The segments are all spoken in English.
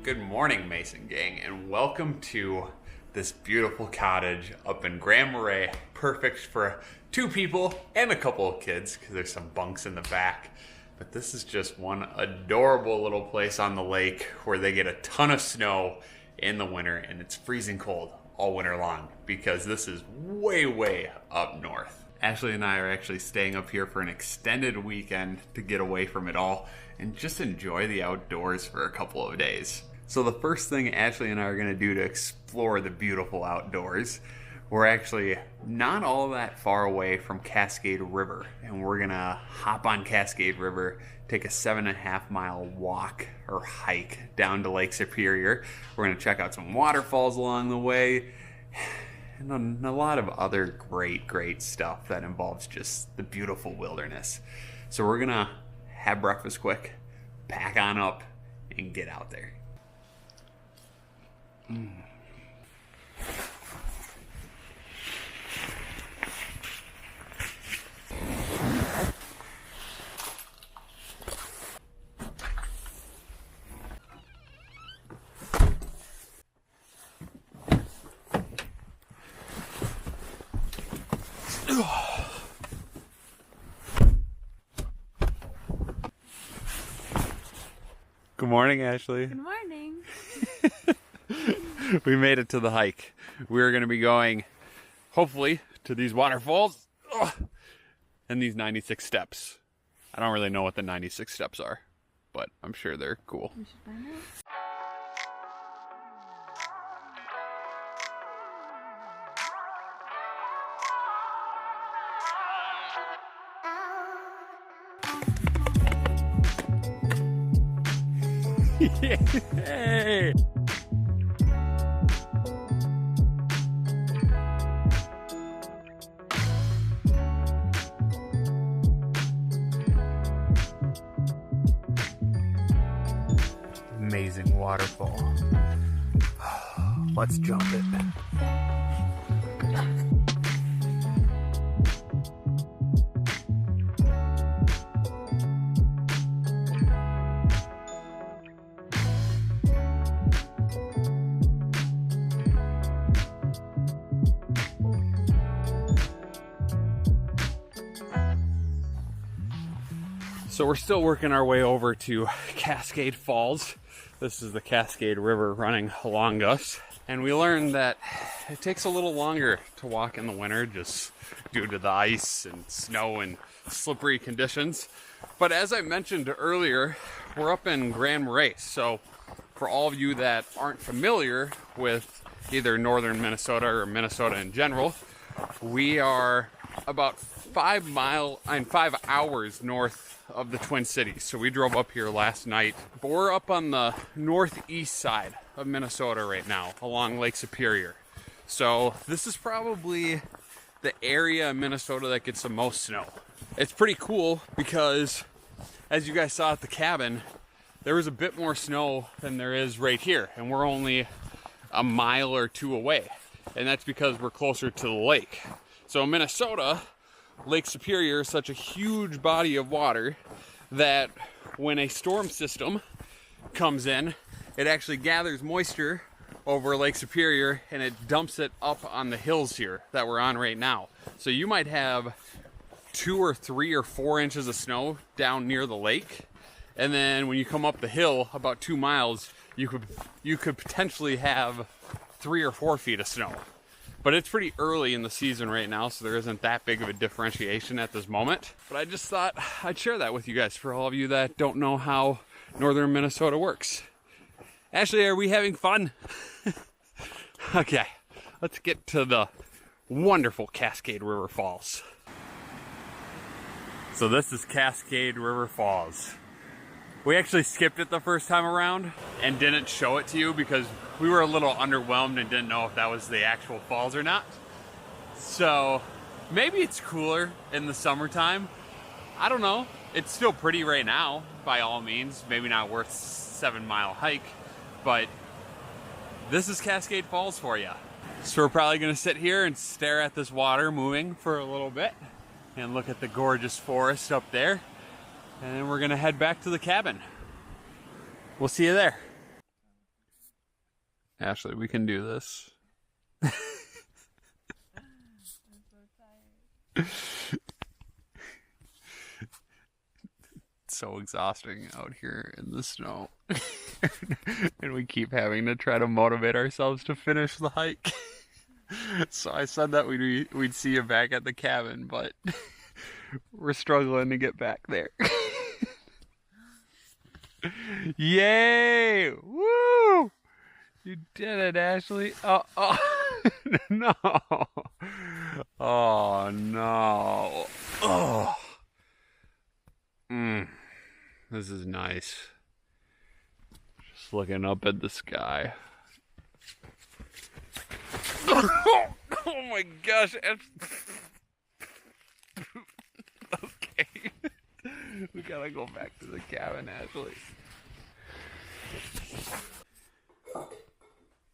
Good morning, Mason Gang, and welcome to this beautiful cottage up in Grand Marais. Perfect for 2 people and a couple of kids because there's some bunks in the back. But this is just one adorable little place on the lake where they get a ton of snow in the winter and it's freezing cold all winter long because this is way, way up north. Ashley and I are actually staying up here for an extended weekend to get away from it all and just enjoy the outdoors for a couple of days. So the first thing Ashley and I are going to do to explore the beautiful outdoors, we're actually not all that far away from Cascade River, and we're going to hop on Cascade River, take a 7.5-mile walk or hike down to Lake Superior. We're going to check out some waterfalls along the way, and a lot of other great stuff that involves just the beautiful wilderness. So we're going to have breakfast quick, pack on up, and get out there. Good morning, Ashley. Good morning. We made it to the hike. We're going to be going, hopefully, to these waterfalls and these 96 steps. I don't really know what the 96 steps are, but I'm sure they're cool. We should find out. Yay! Amazing waterfall. Let's jump it. So we're still working our way over to Cascade Falls. This is the Cascade River running along us. And we learned that it takes a little longer to walk in the winter just due to the ice and snow and slippery conditions. But as I mentioned earlier, we're up in Grand Marais. So for all of you that aren't familiar with either northern Minnesota or Minnesota in general, we are about 5 hours north of the Twin Cities. So we drove up here last night, but we're up on the northeast side of Minnesota right now along Lake Superior. So this is probably the area in Minnesota that gets the most snow. It's pretty cool because, as you guys saw at the cabin, there was a bit more snow than there is right here, and we're only a mile or two away, and that's because we're closer to the lake. So in Minnesota, Lake Superior is such a huge body of water that when a storm system comes in, it actually gathers moisture over Lake Superior and it dumps it up on the hills here that we're on right now. So you might have 2 or 3 or 4 inches of snow down near the lake, and then when you come up the hill about 2 miles, you could potentially have 3 or 4 feet of snow. But it's pretty early in the season right now, so there isn't that big of a differentiation at this moment. But I just thought I'd share that with you guys for all of you that don't know how northern Minnesota works. Ashley, are we having fun? Okay, let's get to the wonderful Cascade River Falls. So this is Cascade River Falls. We actually skipped it the first time around and didn't show it to you because we were a little underwhelmed and didn't know if that was the actual falls or not. So maybe it's cooler in the summertime. I don't know. It's still pretty right now, by all means. Maybe not worth 7-mile hike, but this is Cascade Falls for you. So we're probably gonna sit here and stare at this water moving for a little bit and look at the gorgeous forest up there. And then we're gonna head back to the cabin. We'll see you there. Ashley, we can do this. I'm so tired. It's so exhausting out here in the snow. And we keep having to try to motivate ourselves to finish the hike. So I said that we'd see you back at the cabin, but we're struggling to get back there. Yay! Woo! You did it, Ashley. Oh, no. Oh, no. Oh. This is nice. Just looking up at the sky. Oh my gosh. Okay. We gotta go back to the cabin, Ashley.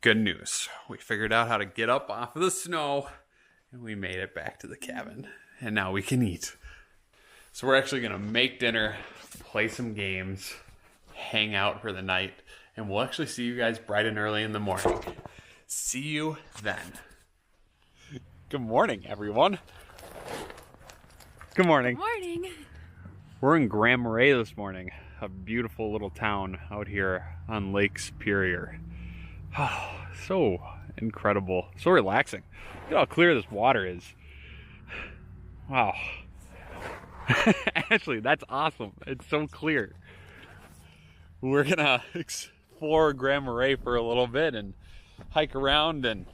Good news. We figured out how to get up off of the snow and we made it back to the cabin. And now we can eat. So we're actually gonna make dinner, play some games, hang out for the night, and we'll actually see you guys bright and early in the morning. See you then. Good morning, everyone. Good morning. Good morning. We're in Grand Marais this morning, a beautiful little town out here on Lake Superior. Oh, so incredible, so relaxing. Look at how clear this water is. Wow. Actually, that's awesome. It's so clear. We're gonna explore Grand Marais for a little bit and hike around and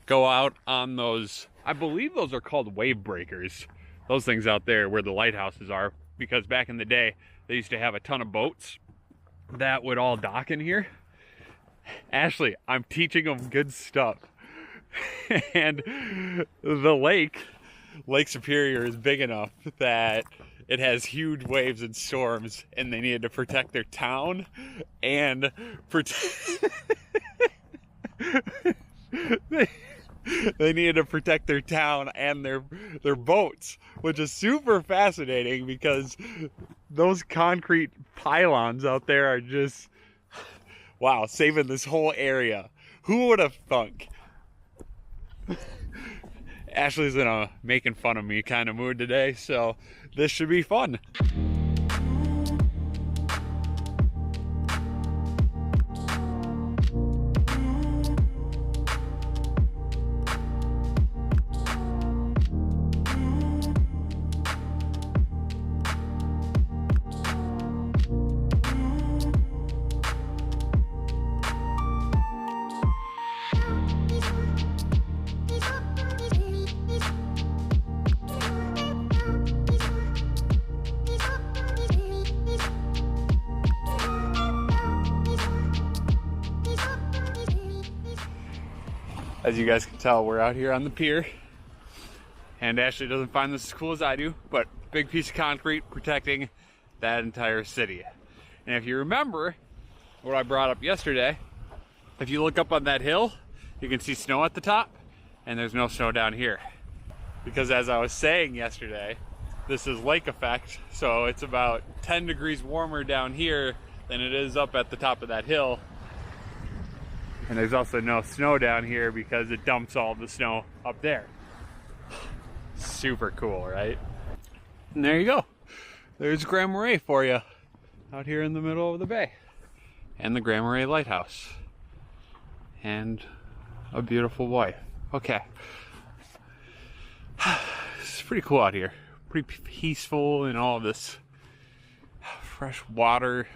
go out on those, I believe those are called wave breakers. Those things out there where the lighthouses are, because back in the day, they used to have a ton of boats that would all dock in here. Ashley, I'm teaching them good stuff. And the Lake Superior is big enough that it has huge waves and storms, and they needed to protect their town and they needed to protect their town and their boats, which is super fascinating because those concrete pylons out there are just, wow, saving this whole area. Who would have thunk? Ashley's in a making fun of me kind of mood today, so this should be fun. As you guys can tell, we're out here on the pier. And Ashley doesn't find this as cool as I do, but big piece of concrete protecting that entire city. And if you remember what I brought up yesterday, if you look up on that hill, you can see snow at the top, and there's no snow down here. Because as I was saying yesterday, this is lake effect, so it's about 10 degrees warmer down here than it is up at the top of that hill. And there's also no snow down here because it dumps all the snow up there. Super cool, right? And there you go. There's Grand Marais for you, out here in the middle of the bay. And the Grand Marais Lighthouse. And a beautiful wife. Okay. It's pretty cool out here. Pretty peaceful and all of this fresh water,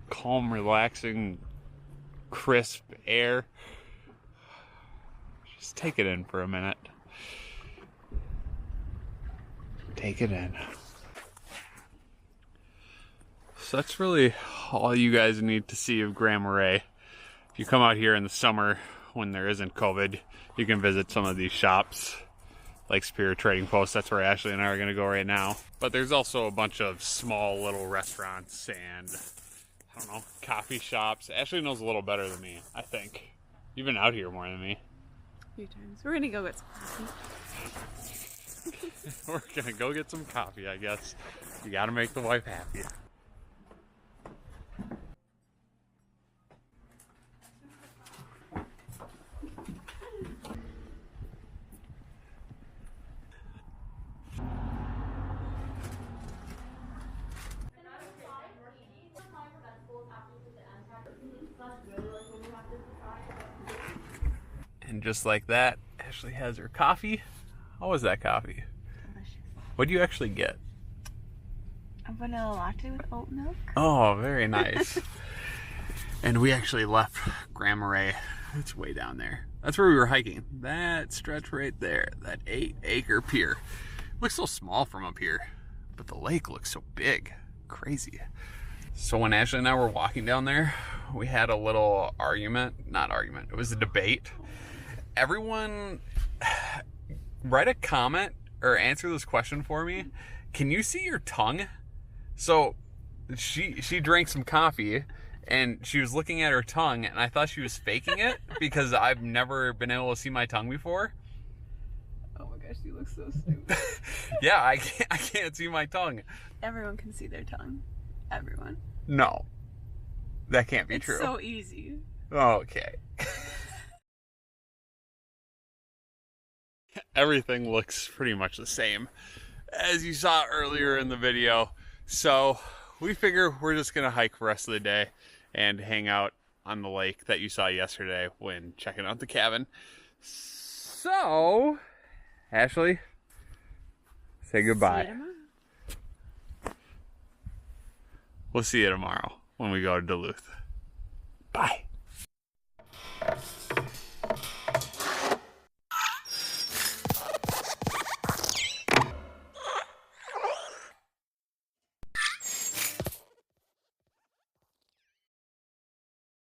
calm, relaxing, crisp air. Just take it in for a minute. Take it in. So that's really all you guys need to see of Grand Marais. If you come out here in the summer when there isn't COVID, you can visit some of these shops like Spirit Trading Post. That's where Ashley and I are going to go right now. But there's also a bunch of small little restaurants and, I don't know, coffee shops. Ashley knows a little better than me, I think. You've been out here more than me. A few times. We're gonna go get some coffee. We're gonna go get some coffee, I guess. You gotta make the wife happy. And just like that, Ashley has her coffee. How was that coffee? Delicious. What do you actually get? A vanilla latte with oat milk. Oh, very nice. And we actually left Grand Marais. It's way down there. That's where we were hiking. That stretch right there, that 8-acre pier. Looks so small from up here, but the lake looks so big. Crazy. So when Ashley and I were walking down there, we had a little argument. Not argument, it was a debate. Everyone, write a comment or answer this question for me. Can you see your tongue? So she drank some coffee and she was looking at her tongue, and I thought she was faking it because I've never been able to see my tongue before. Oh my gosh, you look so stupid. Yeah, I can't see my tongue. Everyone can see their tongue. Everyone. No, that can't be It's true. so easy. Okay. Everything looks pretty much the same as you saw earlier in the video. So we figure we're just gonna hike the rest of the day and hang out on the lake that you saw yesterday when checking out the cabin. So, Ashley, say goodbye. See you tomorrow. We'll see you tomorrow when we go to Duluth. Bye.